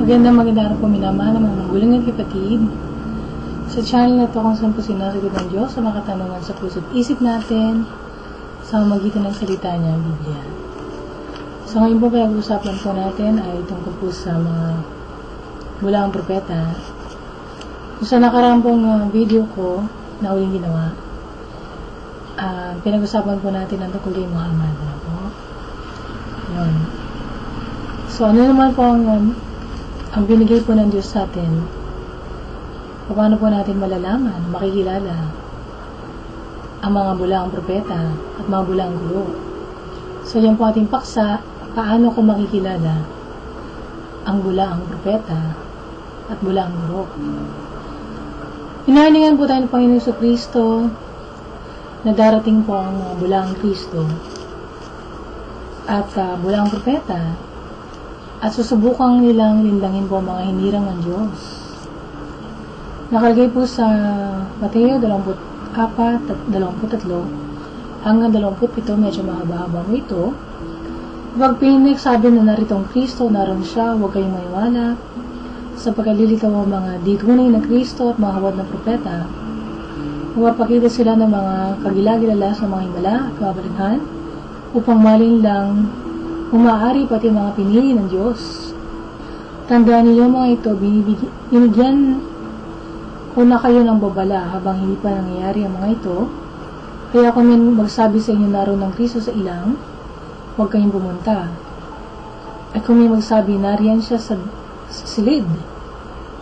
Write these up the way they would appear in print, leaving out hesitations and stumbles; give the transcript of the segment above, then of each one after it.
Magandang araw po, minamahal ng mga magulang at kapatid. Sa channel na to kung saan po sinasagot ng Diyos sa mga katanungan sa puso't isip natin sa magitan ng salita niya, Biblia. So ngayon po pag-uusapan po natin ay tungkol po sa mga bulaang propeta. Kung sa nakaraang pong video ko na uling ginawa, pinag-usapan po natin ang tungkol kay Muhammad. Ano po? Yun. So ano naman po ang binigay po ng Diyos sa atin? Paano po natin malalaman, makikilala ang mga bulaang propeta at mga bulaang guro? So yan po ating paksa, paano ko makikilala ang bulaang propeta at bulaang guro? Hinahalingan po tayo ng Panginoon Jesucristo na darating po ang mga bulaang Kristo at bulaang propeta at susubukang nilang lindangin po ang mga hinirang ng Diyos. Nakalagay po sa Mateo 24 at 23 hanggang 27, medyo mahaba-haba mo ito. Pag pinagsabi na naritong Kristo, naroon siya, huwag kayong maniwala, sa pagkalilitaw ang mga ditunay na Kristo at mga hawad na propeta. Mapapakita sila ng mga kagilagilala sa mga himala at kababalaghan upang malin lang umaari pati mga pinili ng Diyos. Tandaan niyo mga ito, binigyan ko na kayo ng babala habang hindi pa nangyayari ang mga ito. Kaya kung may magsabi sa inyo naroon ng Kristo sa ilang, huwag kayong pumunta. At kung may magsabi nariyan siya sa silid,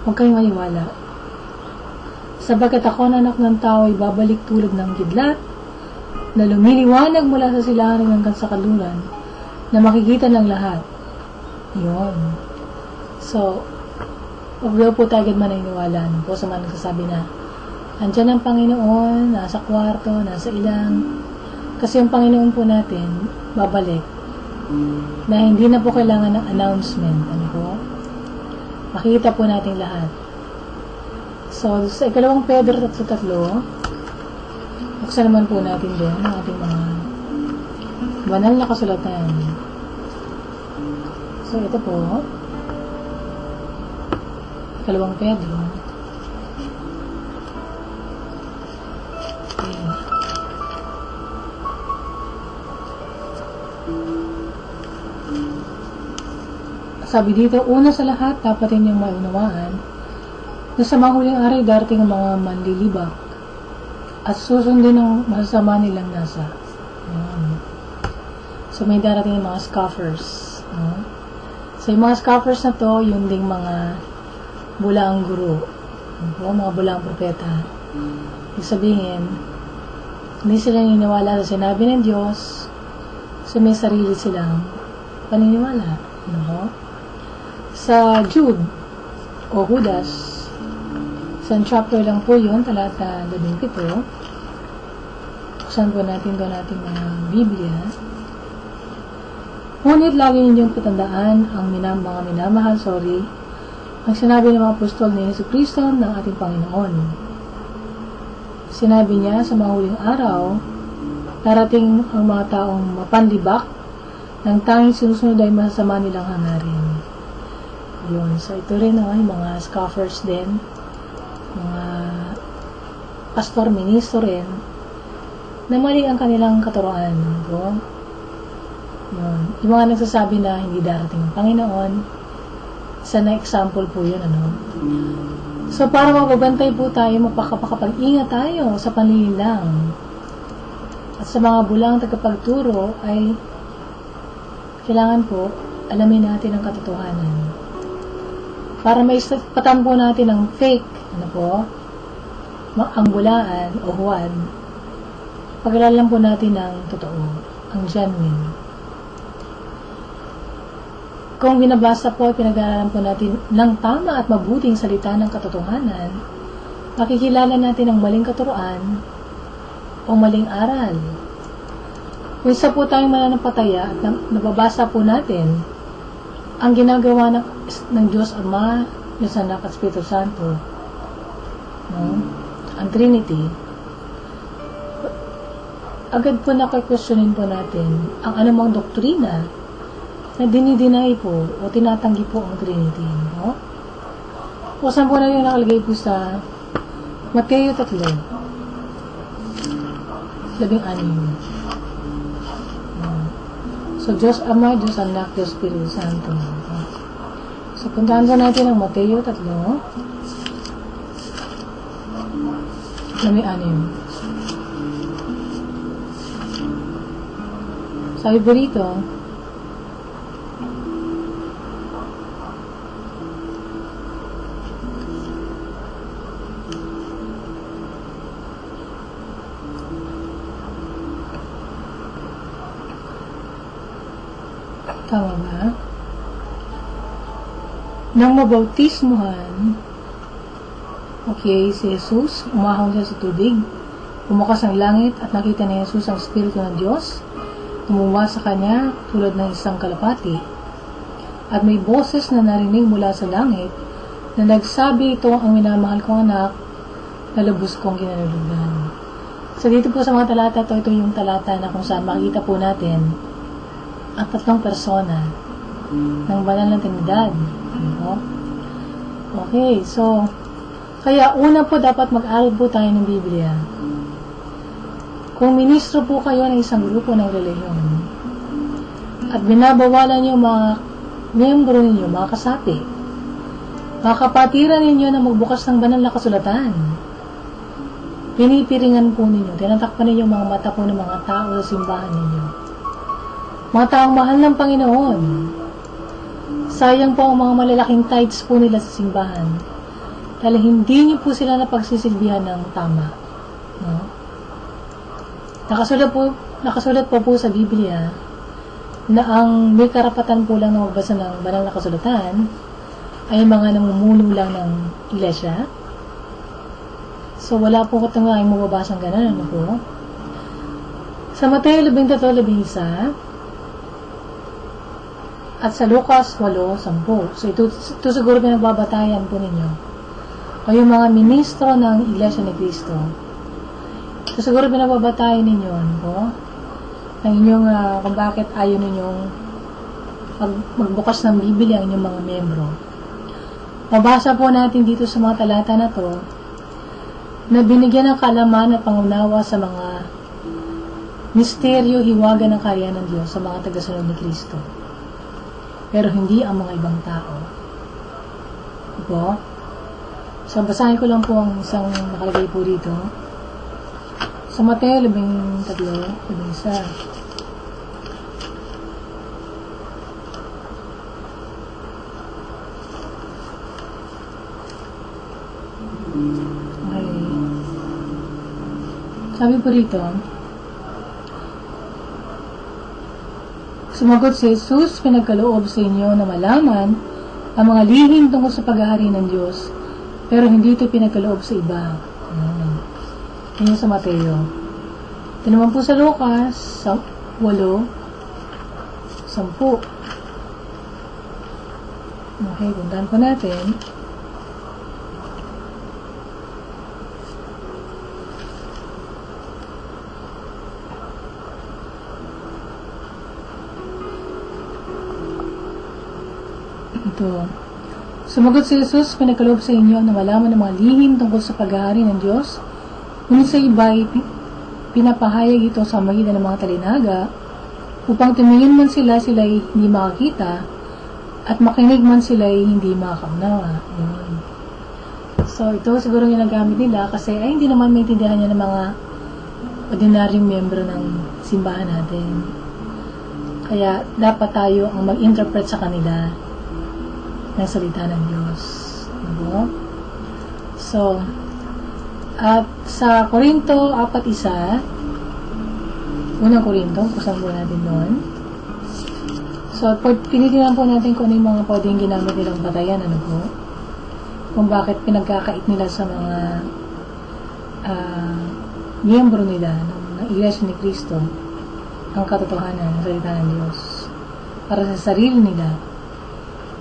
huwag kayong maniwala. Sabagkat ako na anak ng tao ay babalik tulad ng kidlat na lumiliwanag mula sa silangan hanggang sa kaluran, na makikita ng lahat. Yun. So, huwag po tayo agad maniniwala po sa mga nagsasabi na andyan ang Panginoon, nasa kwarto, nasa ilang. Kasi yung Panginoon po natin, babalik. Na hindi na po kailangan ng announcement. Ano po? Makikita po natin lahat. So, sa ikalawang Pedro 3, buksan naman po natin doon ang ating mga banal na kasulatan. So, ito po, ikalawang Pedro. Okay. Sabi dito, una sa lahat, dapat ninyong maunawaan na sa mga huling araw darating ang mga manlilibak at susundin ang masasama nilang nasa. So, may darating yung mga scoffers. So, yung mga scoffers na to, yung ding mga bulaang guro. Mga bulaang propeta. Ibig sabihin, hindi sila naniniwala sa sinabi ng Diyos, so may sarili silang paniniwala. Sa Jude, o Judas, sa chapter lang po yun, talata 17, buksan po natin doon natin mga Biblia. Ngunit lagi ninyong patandaan ang mga minamahal, ang sinabi ng mga apostol ni Jesucristo ng ating Panginoon. Sinabi niya sa mga huling araw, darating ang mga taong mapanlibak ng tanging sinusunod ay masasama nilang hangarin. Yun. So, ito rin yung mga scoffers din, mga pastor, ministro rin, na mali ang kanilang katuroan. Yun. Yung mga nagsasabi na hindi darating ang Panginoon, isa na example po yun. So, para mapabantay po tayo, mapakapag-ingat tayo sa panlilang. At sa mga bulang tagapagturo ay kailangan po alamin natin ang katotohanan. Para may patan po natin ang fake, ang bulaan o huwad, pag-alalan po natin ang totoo, ang genuine. Kung binabasa po at pinag-aaralan po natin ng tama at mabuting salita ng katotohanan, makikilala natin ang maling katuruan o maling aral. Kung isa po tayong mananampataya at nababasa po natin ang ginagawa ng Diyos Ama, Diyos Anak at Espiritu Santo, ang Trinity, agad po nakikwestiyonin po natin ang anumang doktrina na dinideny po o tinatanggi po ang Trinity. No? O saan po na yun nakalagay po sa Mateo 3, 16. So, Diyos Ama, Diyos Anak, Diyos Espiritu Santo. So, puntahan po natin ang Mateo 3, 16. Sabi po dito, tama ba? Nang mabautismuhan, okay, si Jesus, umahon siya sa tubig, bumukas ang langit at nakita ni Jesus ang Espiritu ng Diyos, tumuwa sa kanya tulad ng isang kalapati. At may boses na narinig mula sa langit na nagsabi, ito ang minamahal kong anak na lubos kong kinalulugan. So dito po sa mga talata ito yung talata na kung saan makikita po natin ang tatlong persona ng banal na Trinidad. Okay, so kaya una po dapat mag-aral po tayo ng Biblia. Kung ministro po kayo ng isang grupo ng relihiyon at binabawalan niyo mga miyembro ninyo, mga kasapi, mga kapatiran ninyo na magbukas ng banal na kasulatan, pinipiringan po ninyo, tinatakpan ninyo mga mata po ng mga tao sa simbahan ninyo, mga taong mahal ng Panginoon. Sayang po ang mga malalaking tithes po nila sa simbahan dahil hindi niyo po sila napagsisilbihan ng tama. No? Nakasulat po sa Biblia na ang may karapatan po lang na magbasa ng banal na kasulatan ay mga namumuno lang ng iglesia. So wala po katangayang mababasang ganun. Ano po? Sa Mateo 13:11 at sa Lucas 8:10. So ito siguro pinagbabatayan po ninyo. Kayo mga ministro ng Iglesia ni Cristo. Ito siguro pinagbabatayan ninyo. Ano po? Ng inyong, kung bakit ayaw ninyong magbukas ng Biblia ang inyong mga membro. Mabasa po natin dito sa mga talata na to na binigyan ng kalaman at pangunawa sa mga misteryo, hiwaga ng karya ng Diyos sa mga tagasunod ni Cristo. Pero hindi ang mga ibang tao. Diba? So, basahin ko lang po ang isang nakalagay po dito. Sa Mateo 13:11. Okay. Sabi po dito, sumagot si Jesus, pinagkaloob sa inyo na malaman ang mga lihim tungkol sa paghahari ng Diyos, pero hindi ito pinagkaloob sa iba. Yan sa Mateo. Ito naman po sa Lucas 8:10. Okay, puntahan po natin. Ito. Sumagot si Jesus, pinagkaloob sa inyo na malaman ang mga lihim tungkol sa paghahari ng Diyos, ngunit sa iba'y pinapahayag ito sa magitan ng mga talinaga, upang tumingin man sila'y hindi makakita, at makinig man sila'y hindi makakaunawa. So, ito siguro ginagamit nila kasi ay hindi naman maintindihan niya ng mga ordinaryong miyembro ng simbahan natin. Kaya, dapat tayo ang mag-interpret sa kanila ng salita ng Diyos. Diba? So, at sa Korinto 4:1, unang Korinto, kusan po natin doon. So, tinitingnan po natin kung ano yung mga pwedeng ginamit nilang batayan, ano po. Kung bakit pinagkakait nila sa mga miyembro nila ng Iglesia ni Cristo ang katotohanan ng salita ng Diyos para sa sarili nila.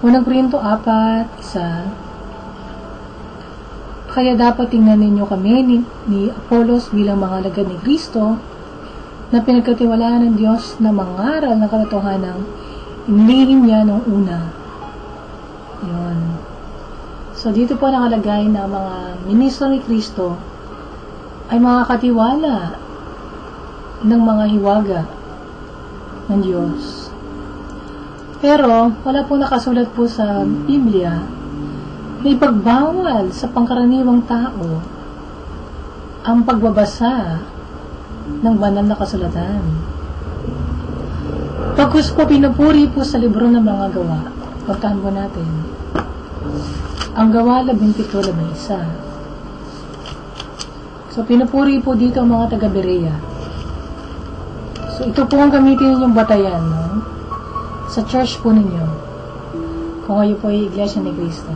Unang Korinto 4:1, kaya dapat tingnan ninyo kami ni Apollos bilang mga alagad ni Kristo na pinagkatiwalaan ng Diyos na mangaral ng katotohanan ng inilihim niya noong una. Yun. So, dito po nakalagay na mga ministro ni Kristo ay mga katiwala ng mga hiwaga ng Diyos. Pero, wala po nakasulat po sa Biblia na ipagbawal sa pangkaraniwang tao ang pagbabasa ng banal na kasulatan. Pagkus po pinupuri po sa libro ng mga gawa, pagtaan po natin, ang gawa 17:11. So, pinupuri po dito ang mga taga-Berea. So, ito po ang gamitin ninyong batayan, no? Sa church po ninyo, kung kayo po ay Iglesia ni Cristo.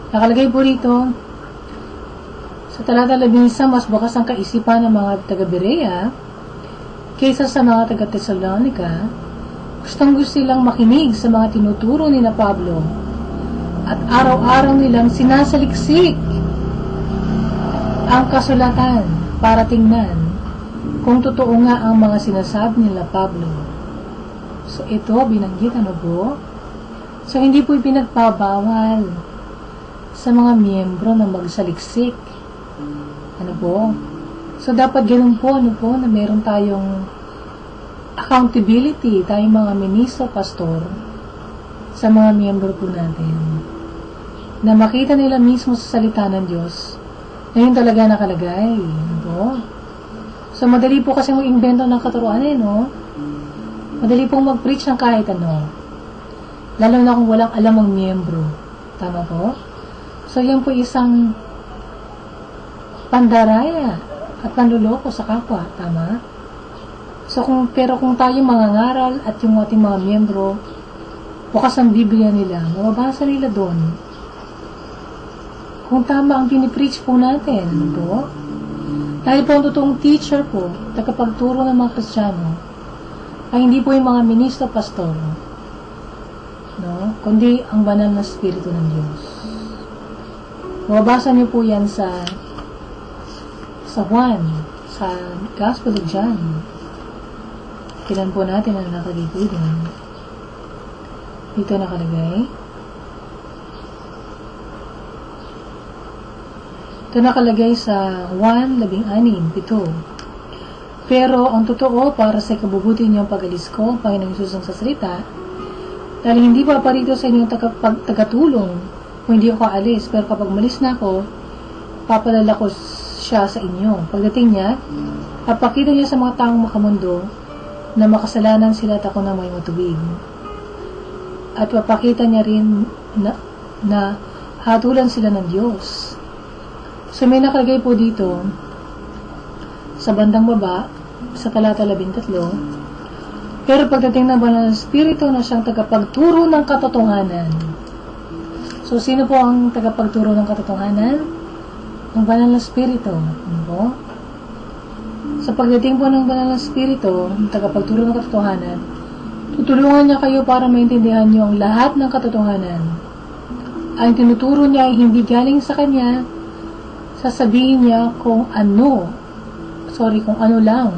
Nakalagay po rito, sa talata 11, mas bukas ang kaisipan ng mga taga-Berea kaysa sa mga taga-Thessalonica. Gustong-gusto silang makinig sa mga tinuturo ni na Pablo at araw-araw nilang sinasaliksik ang kasulatan para tingnan kung totoo nga ang mga sinasabi nila Pablo. So, ito, binanggit, ano po? So, hindi po ipinagbabawal sa mga miyembro na magsaliksik. Ano po? So, dapat ganun po, ano po, na meron tayong accountability, tayong mga ministro, pastor, sa mga miyembro po natin. Na makita nila mismo sa salita ng Diyos na yun talaga nakalagay. Ano po? So, madali po kasi mag-invento ng katuruan no? Madali pong mag-preach ng kahit ano. Lalo na kung walang alam ang miyembro. Tama po? So, yan po isang pandaraya at panluloko sa kapwa, tama? So, pero kung tayo mangangaral at yung ating mga miyembro, bukas ang Biblia nila, mababasa nila doon. Kung tama ang pinipreach po natin, ano po? Dahil po ang totoong teacher po, tagapagturo ng mga Kristiyano, ay hindi po yung mga ministro, pastor, no? Kundi ang banal na Espiritu ng Diyos. Mababasa niyo po yan sa Juan, sa Gospel of John. Tinan po natin ang nakalagay doon. Dito nakalagay. Ito nakalagay sa 1:16-7. Pero ang totoo para sa kabubuti niyong pag-alis ko, Panginoong Isus ang sasalita, dahil hindi pa parito sa inyong tagatulong kung hindi ako alis, pero kapag malis na ako, papalala ko siya sa inyo. Pagdating niya, papakita niya sa mga taong makamundo na makasalanan sila at ako na may matubig. At papakita niya rin na hatulan sila ng Diyos. So may nakalagay po dito sa bandang baba, sa talata 13, pero pagdating ng banal na Espiritu na siyang tagapagturo ng katotohanan. So sino po ang tagapagturo ng katotohanan? Ang banal na Espiritu. Ano po? Sa pagdating po ng banal na Espiritu, ang tagapagturo ng katotohanan, tutulungan niya kayo para maintindihan niyo ang lahat ng katotohanan. Ang tinuturo niya ay hindi galing sa kanya, sasabihin niya kung ano lang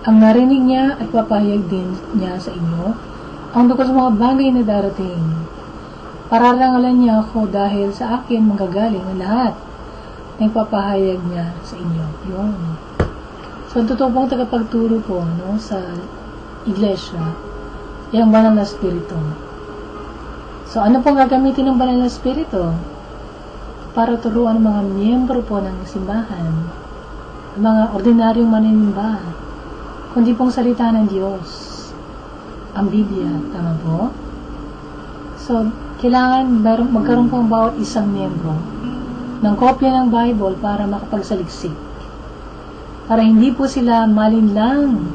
ang narinig niya at papahayag din niya sa inyo ang tungkol sa mga bagay na darating. Pararangalan niya ako dahil sa akin manggagaling ang lahat na ipapahayag niya sa inyo. Yun. So, ang totoo pong tagapagturo po, no, sa iglesia, yung banal na Espiritu. So, ano pong gagamitin ng banal na Espiritu? Para turuan ang mga miyembro po ng simbahan, mga ordinaryong manimba, kundi pong salita ng Diyos, ang Biblia. Tama po? So, kailangan magkaroon po ang bawat isang miyembro ng kopya ng Bible para makapagsaliksik. Para hindi po sila malinlang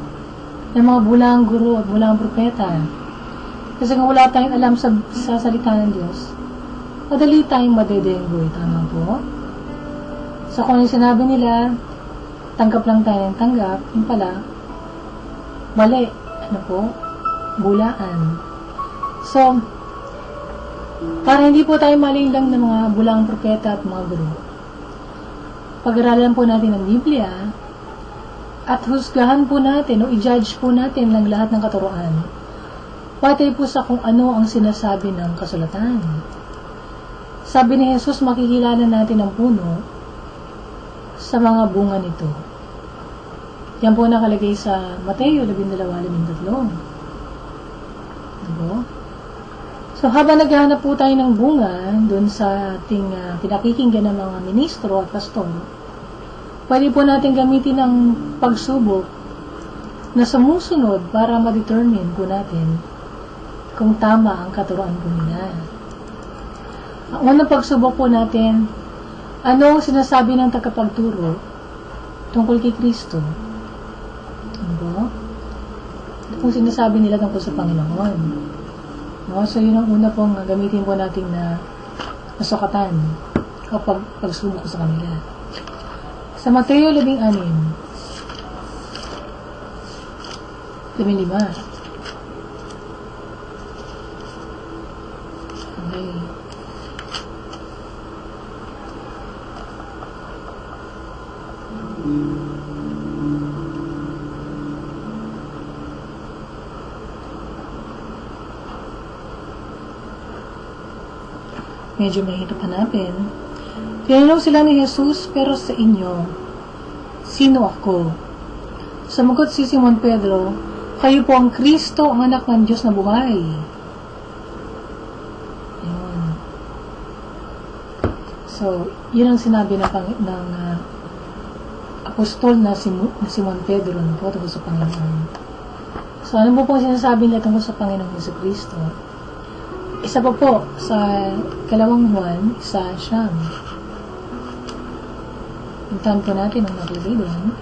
ng mga bulang guro at bulang propeta. Kasi kung wala tayong alam sa salita ng Diyos, madali tayong madedenggoy. Tama po? So kung yung sinabi nila, tanggap lang tayo ng tanggap, yung pala, mali. Ano po? Bulaan. So, para hindi po tayo malinlang ng mga bulang propeta at mga guro, pag-aralan po natin ang Biblia, at husgahan po natin o i-judge po natin ng lahat ng katuruan patay po sa kung ano ang sinasabi ng kasulatan. Sabi ni Jesus, makikilala natin ang puno sa mga bunga nito. Yan po nakalagay sa Mateo 12:13. Diba? So, habang naghahanap po tayo ng bunga doon sa ating pinakikinggan ng mga ministro at pastor, pwede po natin gamitin ang pagsubok na sumusunod para ma-determine po natin kung tama ang katuruan po nila. Ang unang pagsubok po natin, ano ang sinasabi ng tagapagturo tungkol kay Kristo? Ano? Ito pong sinasabi nila tungkol sa Panginoon. No? So, yun ang una pong gamitin po natin na nasukatan o pagsubok sa kanila. Sa Mateo 16:15. Okay. Medyo mahirap hanapin. Tinanong sila ni Jesus, pero sa inyo, sino ako? Sumagot si Simon Pedro, kayo po ang Kristo, ang anak ng Diyos na buhay. Yun. So, yun ang sinabi ng apostol na Simon Pedro po tungkol sa Panginoon. So, ano po sinasabi nila tungkol sa Panginoong Jesucristo? Isa pa po, sa 2 Juan, 1:9. Puntahan po natin ang naglagay doon.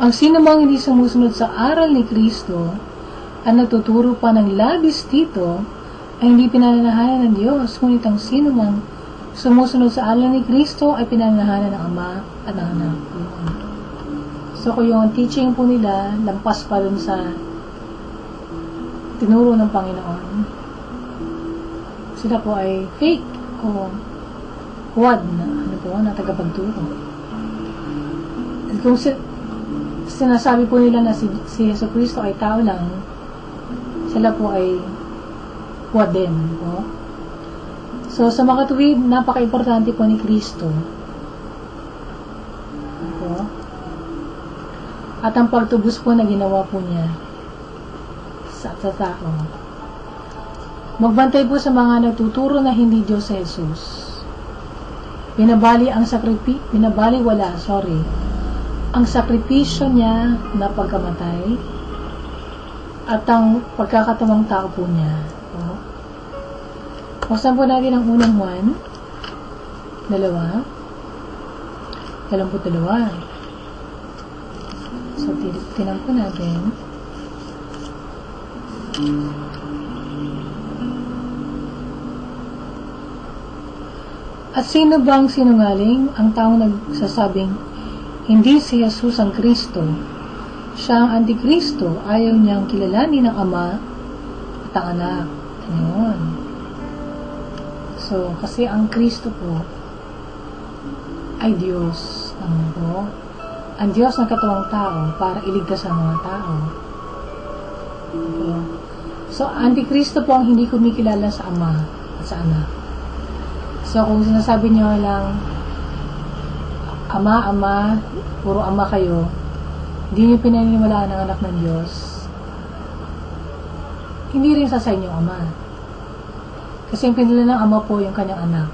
Ang sino mang hindi sumusunod sa aral ni Kristo at nagtuturo pa ng labis dito ay hindi pinananahanan ng Diyos, ngunit ang sino mang sumusunod sa aral ni Kristo ay pinananahanan ng Ama at ng Anak. So, kung yung teaching po nila, lampas pa dun sa tinuro ng Panginoon, sila po ay fake o huwad na tagapagturo. At kung sinasabi po nila na si Jesucristo ay tao lang, sila po ay huwad din. Po. So, sa makatuwid, napaka-importante po ni Kristo. Po. At ang pagtubos po na ginawa po niya sa tao. Magbantay po sa mga nagtuturo na hindi Diyos sa Jesus. Ang sakripisyo niya na pagkamatay at ang pagkakatawang tao po niya. Buksan po natin ang unang 22. So, tinan po natin. At sino bang sinungaling? Ang taong nagsasabing, hindi si Jesus ang Kristo. Siya ang Antikristo. Ayaw niyang kilalanin ng Ama at ang Anak. Ayun. So, kasi ang Kristo po ay Diyos. Ano po? Ang Diyos ng katawang tao para iligtas ang mga tao. Okay. So, Antikristo po ang hindi kumikilala sa Ama at sa Anak. So, kung sinasabi nyo lang, Ama, puro Ama kayo, hindi nyo pinaniniwalaan ang anak ng Diyos, hindi rin sa inyo Ama. Kasi yung pinila ng Ama po yung kanyang anak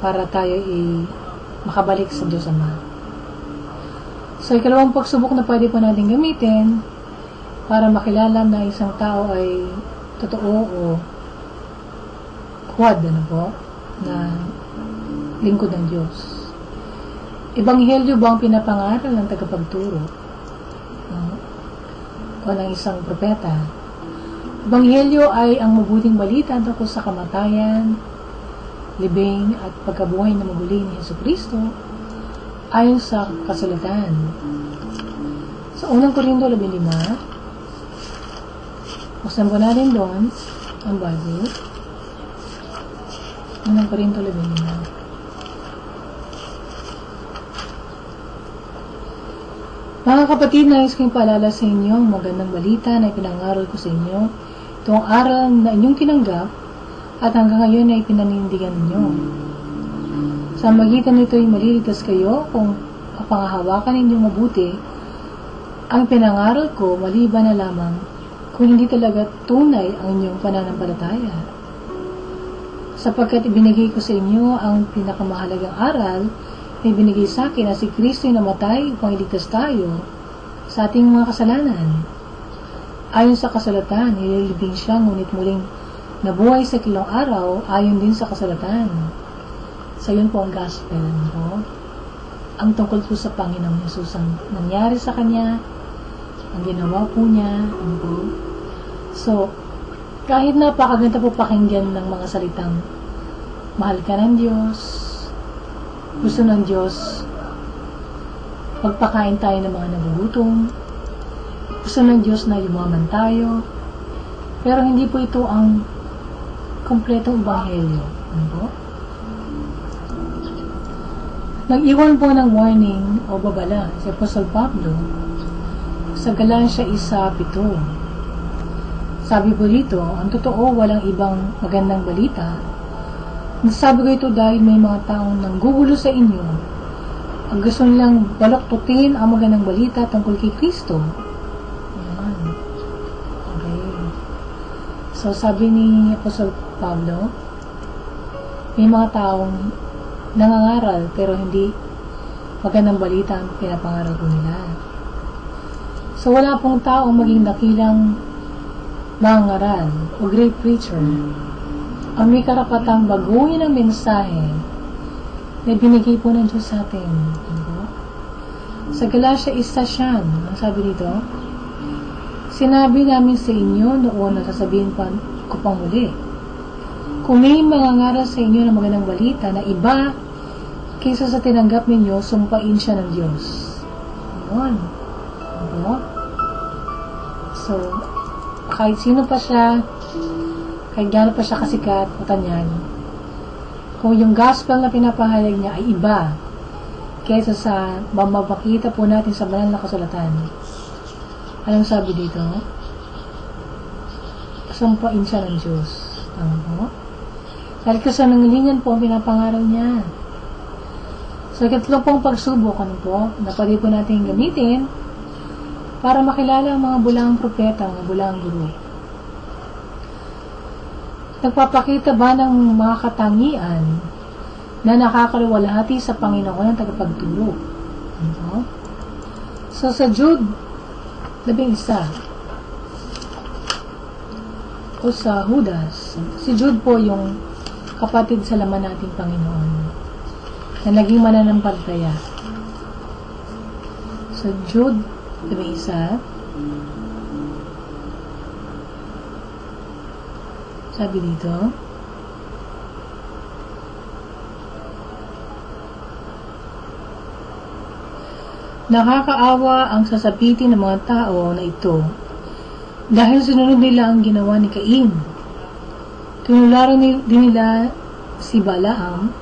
para tayo makabalik sa Diyos Ama. So, ikalawang pagsubok na pwede po natin gamitin para makilala na isang tao ay totoo o huwad, na lingkod ng Diyos. Ebanghelyo ba ang pinapangaral ng tagapagturo? O ng isang propeta? Ebanghelyo ay ang mabuting balita tungkol sa kamatayan, libing at pagkabuhay na muli ni Jesucristo ayon sa kasulatan. Sa unang Korinto 15, buksan po natin doon ang Bible. Unang Korinto 15. Mga kapatid, nais kong paalala sa inyo ang magandang balita na ipinangaral ko sa inyo. Ito ang aral na inyong tinanggap at hanggang ngayon ay pinanindigan ninyo. Sa magitan nito ay maliligtas kayo kung panghahawakan ninyong mabuti ang pinangaral ko maliban na lamang kung hindi talaga tunay ang inyong pananampalataya. Sapagkat ibinigay ko sa inyo ang pinakamahalagang aral na ibinigay sa akin na si Kristo ay namatay upang iligtas tayo sa ating mga kasalanan. Ayon sa kasulatan, nililibing siya ngunit muling nabuhay sa kilong araw ayon din sa kasulatan. So yun po ang gospel. No? Ang tungkol po sa Panginoong Jesus ang nangyari sa Kanya, ang ginawa po niya. Ano po? So, kahit napakaganda po pakinggan ng mga salitang mahal ka ng Diyos, gusto ng Diyos magpakain tayo ng mga nagugutom, gusto ng Diyos na yumaman tayo, pero hindi po ito ang kompletong ebanghelyo. Ano po? Nag-iwan po ng warning o babala si Apostol Pablo sa Galatia 1:7. Sabi po dito, ang totoo walang ibang magandang balita. Nasabi ko ito dahil may mga taong nanggugulo sa inyo ang gusto nilang baloktutin ang magandang balita tungkol kay Kristo. Ayan. Okay. So sabi ni Apostol Pablo, may mga taong nangangaral pero hindi magandang balita ang pinapangaral ko nila. So wala pong taong maging dakilang mangaral o great preacher ang may karapatang baguhin ang mensahe na binigay po ng Diyos sa atin. Sa Galatia 1:9, ang sabi dito, sinabi namin sa inyo noon na sasabihin pa ko pang muli, kung may mangangaral sa inyo ng magandang balita na iba kaysa sa tinanggap ninyo, sumpain siya ng Diyos. Yun. Ano? So, kahit sino pa siya, kahit gano'n pa siya kasikat o tanyag, kung yung gospel na pinapahalag niya ay iba kaysa sa mamapakita po natin sa banal na kasulatan, anong sabi dito? Sumpain siya ng Diyos. Tama po? Dahil kasanangalingan po ang pinapangaral niya. So, ikatlong pong pagsubok, ano po, na pwede po natin gamitin para makilala ang mga bulaang propeta, mga bulaang guru. Nagpapakita ba ng mga katangian na nakakaluwalhati sa Panginoon ang tagapagturo? Ano? So, sa Jude 11 o sa Judas, si Jude po yung kapatid sa laman nating Panginoon na naging mananampalataya. So, Jude 11, sabi dito, nakakaawa ang sasapitin ng mga tao na ito dahil sinunod nila ang ginawa ni Cain. Tinularan din nila si Balaam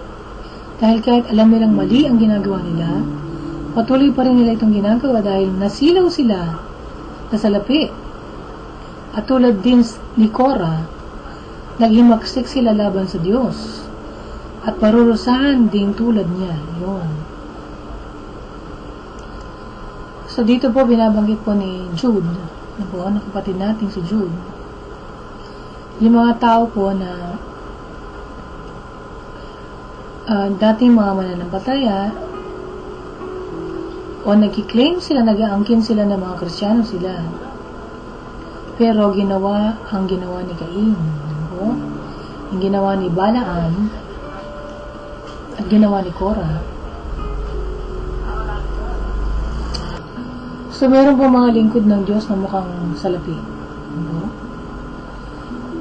dahil kahit alam nilang mali ang ginagawa nila, patuloy pa rin nila itong ginagawa dahil nasilaw sila na salapi. At tulad din ni Korah, naghimagsik sila laban sa Diyos at parurusahan din tulad niya. Yun. So dito po binabanggit po ni Jude, ang kapatid natin si Jude, yung mga tao po na dating mga mananampalataya o nagkiklaim sila, nag-aangkin sila ng mga Kristiyano sila, pero ang ginawa ni Cain, ang ginawa ni Balaam at ginawa ni Korah. So, meron po mga lingkod ng Diyos na mukhang salapi.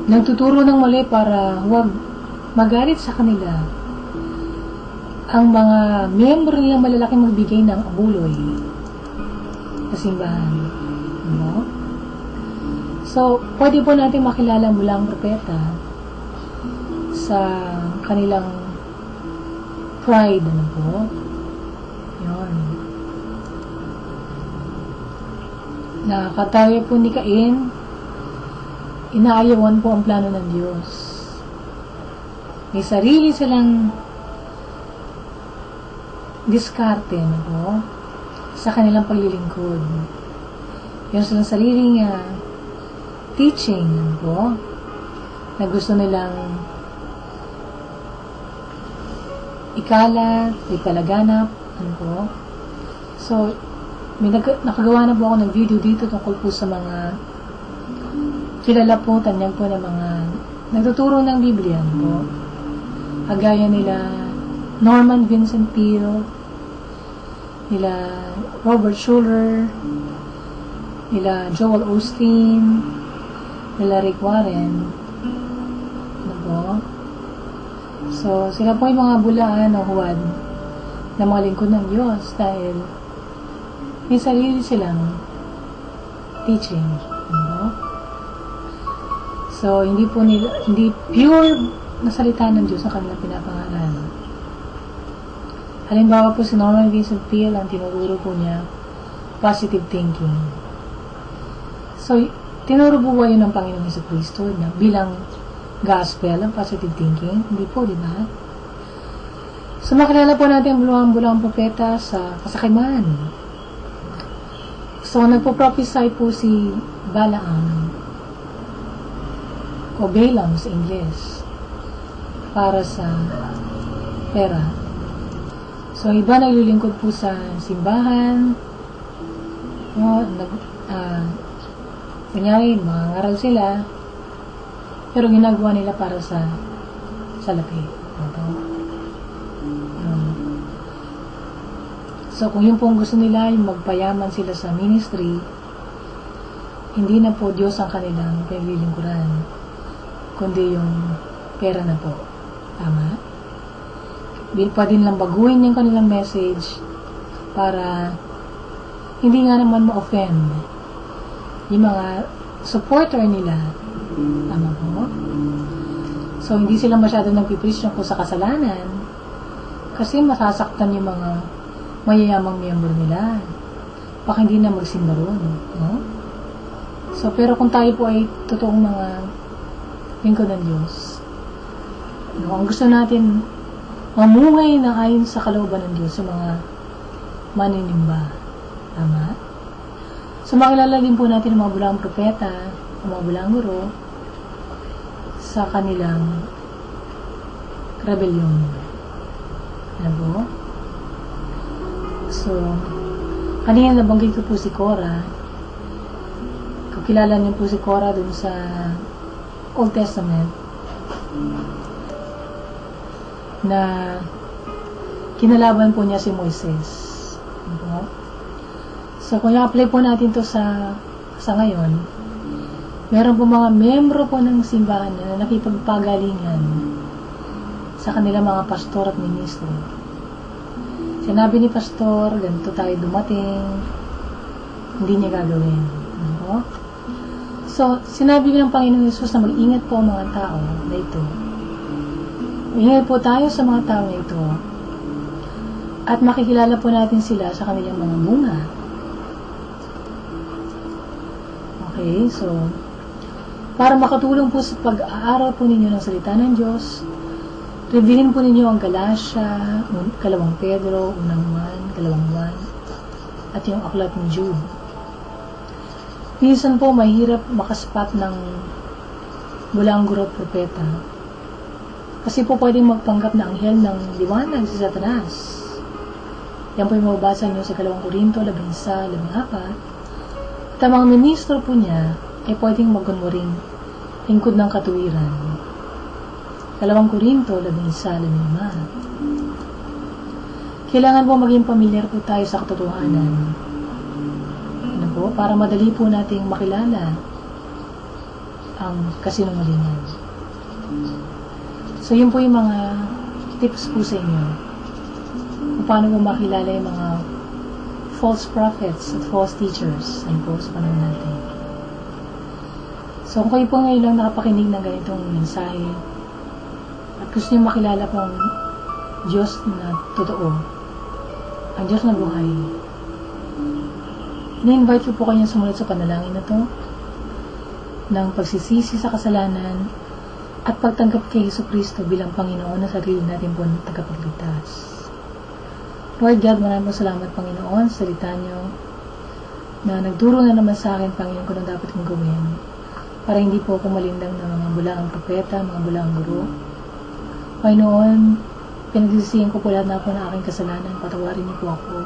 Nagtuturo ng mali para huwag magalit sa kanila ang mga miyembro nilang malalaking magbigay ng abuloy sa simbahan. So, pwede po natin makilala mula ang propeta sa kanilang pride, ano po? Yun. na katayo po ni Cain, inaayawan po ang plano ng Diyos. May sarili silang diskarte no, sa kanilang paglilingkod. Yung silang sariling teaching no, na gusto nilang ikalat, ipalaganap, ano po. So, nakagawa na po ako ng video dito tungkol po sa mga kilala po, tanyag po ng mga nagtuturo ng Biblia po. Kagaya nila Norman Vincent Peale, nila Robert Schuller, nila Joel Osteen, nila Rick Warren. Ano po? So, sila po yung mga bulaan o huwad na mga lingkod ng Diyos dahil may sarili silang teaching. Ano? So, hindi pure na salita ng Diyos ang kanilang pinapangalan. Halimbawa po si Norman Vincent Peale, ang tinuturo po niya, positive thinking. So, tinuro po ba yun ng Panginoong Jesucristo na bilang gospel ang positive thinking? Hindi po, di ba? So, makilala po natin ang bulang propeta sa kasakiman. So, nagpo-prophesy po si Balaam o Balaam sa English para sa pera. So, iba naglilingkod po sa simbahan. Kunyari, mga ngaral sila, pero ginagawa nila para sa salapi. So, kung yung pong gusto nila, yung magpayaman sila sa ministry, hindi na po Diyos ang kanilang pinaglilingkuran, kundi yung pera na po. Tama? Pwede nilang baguhin yung kanilang message para hindi nga naman ma-offend yung mga supporter nila. Tama po? So, hindi sila masyadong nagpipreach ko sa kasalanan kasi masasaktan yung mga mayayamang miyembro nila. Baka hindi na magsimba roon. No? So, pero kung tayo po ay totoong mga lingkod ng Diyos, no, ang gusto natin mamungay na ayon sa kalooban ng Diyos sa mga maninimba. Tama? So, makilala din po natin ang mga bulang propeta, ang mga bulang guro sa kanilang rebellion. Ano po? So, kanina nabanggit ko po si Korah. Kung kilala niyo po si Korah dun sa Old Testament na kinalaban po niya si Moises. Ano? So, kung i-apply po natin to sa ngayon, meron po mga membro po ng simbahan na nakipagpagalingan sa kanilang mga pastor at ministro. Sinabi ni pastor, ganito tayo dumating, hindi niya gagawin. Ano? So, sinabi ng Panginoong Yesus na mag-ingat po ang mga tao na ito. Mag-ingat po tayo sa mga tao na ito at makikilala po natin sila sa kanilang mga bunga. Okay, so, para makatulong po sa pag-aaral po ninyo ng salita ng Diyos, reviewin po ninyo ang Galatia, 2 Pedro, 1 Juan, 2 Juan, at yung aklat ni Jude. Minsan po, mahirap makaspat ng bulang guro at propeta. Kasi po pwedeng magpanggap na anghel ng liwanag si Satanas. Yan po yung mababasa nyo sa 2 Korinto, 11:14. At ang mga ministro po niya ay pwedeng magkunwaring lingkod ng katuwiran. 2 Korinto 11:15. Kailangan po maging pamilyar po tayo sa katotohanan. Ano po? Para madali po nating makilala ang kasinungalingan. So, yun po yung mga tips po sa inyo. Kung paano po makilala yung mga false prophets at false teachers. Ayun po sa panahon natin. So, kung kayo po ngayon lang nakapakinig ng ganitong mensahe, at gusto niyo makilala po ang Diyos na totoo, ang Diyos na buhay, ini-invite ko po kayong sumunod sa panalangin na to ng pagsisisi sa kasalanan at pagtanggap kay Jesucristo bilang Panginoon na sarili natin po ng tagapagligtas. Lord God, maraming salamat, Panginoon, sa salita niyo na nagturo na naman sa akin, Panginoon, kung ano dapat kong gawin para hindi po ako malindang ng mga bulaang propeta, mga bulaang guro. Panginoon, pinagsisihin ko po lahat na ako ng aking kasalanan, patawarin niyo po ako.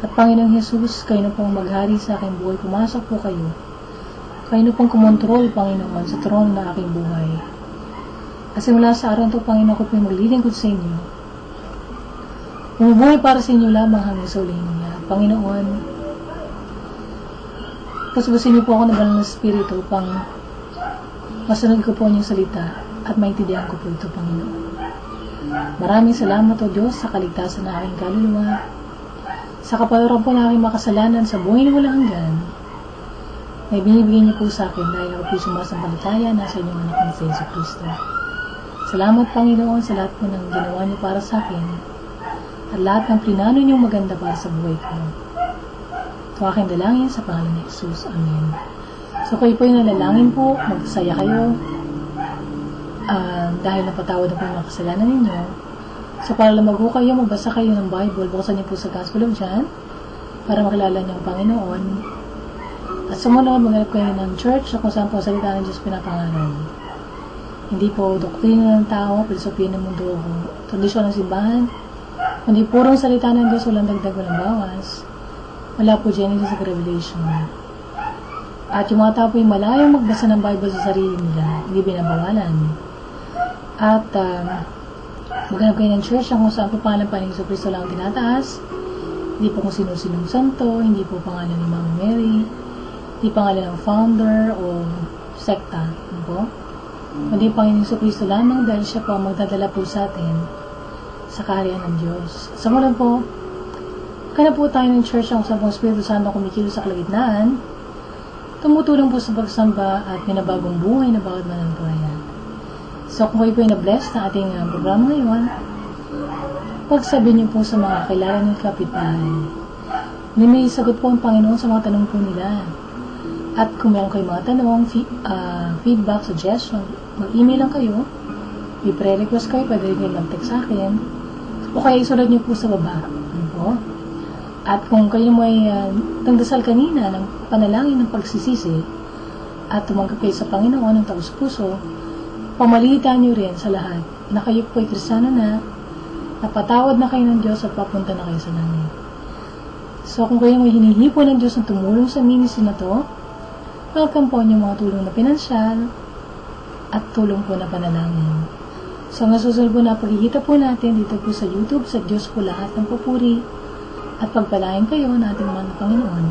At Panginoong Jesus, kayo na pong maghari sa aking buhay, pumasok po kayo. Kayo na pong kumontrol, Panginoon, sa trono na aking buhay. Kasi mula sa araw ito, Panginoon, ko po yung maglilingkod sa inyo. Bumubuhay para sa inyo lamang hanggang sa uling niya. Panginoon, pasbasin niyo po ako ng banal na Espiritu upang masunod ko po inyong salita at maintindihan ko po ito, Panginoon. Maraming salamat, O Diyos, sa kaligtasan na aking kaluluwa, sa kapatawaran po na aking makasalanan sa buhay na walang hanggan, na ibinibigay niyo po sa akin dahil ako po sumasampalataya na sa inyong anak na sa Jesucristo. Salamat, Panginoon, sa lahat po ng ginawa niyo para sa akin at lahat ng plinano niyong maganda para sa buhay ko. Ito aking dalangin sa pangalan ni Jesus. Amen. So kayo po yung nalalangin po, magsaya kayo dahil napatawad na po yung mga kasalanan ninyo. So para lumago kayo, magbasa kayo ng Bible, buksan niyo po sa Gospel of John para makilala niyo ang Panginoon. At sumunod, maghanap kayo ng church kung saan po salita ng Diyos pinapangalan. Hindi po doktrina ng tao, filosofiya ng mundo o tradisyon ng simbahan, kundi purong salita ng Diyos, walang dagdag, walang bawas. Wala po Genesis at Revelation. At yung mga tao po yung malayong magbasa ng Bible sa sarili nila, hindi binabawalan. At maghanap kayo ng church kung saan po pangalan pa ni Jesucristo lang tinataas. Hindi po kung sino-sinong santo, hindi po pangalan ni Mama Mary, hindi pangalan ng founder o sekta. Ano po? Kundi Panginoon Jesucristo lamang dahil siya po magdadala po sa atin sa kaharian ng Diyos. Sa mula po, kaya po tayo ng church kung saan po Espiritu Santo kumikilos sa kalagitnaan, tumutulong po sa pagsamba at minabagong buhay na bawat mananampalataya. So kung kayo po ay na-bless na ating programa ngayon, pagsabihin niyo po sa mga kilala ng kapitbahay. Hindi may sagot po ang Panginoon sa mga tanong po nila. At kung meron kayo mga tanong, feedback, suggestion, mag-email lang kayo. May pre-request kayo, pwede rin kayo mag-text sa akin. O kaya isulat niyo po sa baba. Ano po? At kung kayo mo ay nagdasal kanina ng panalangin ng pagsisisi at tumanggap kayo sa Panginoon ng taos puso, pamalitan niyo rin sa lahat na kayo po ay Kristiyano na, napatawad na kayo ng Diyos at papunta na kayo sa langit. So kung kayo may hinihipo ng Diyos na tumulong sa ministry na to, welcome po niyo mga tulong na pinansyal at tulong po na panalangin. So ang nasusunod po na pagkikita po natin dito po sa YouTube, sa Diyos po lahat ng papuri at pagpalain kayo ng ating mga Panginoon.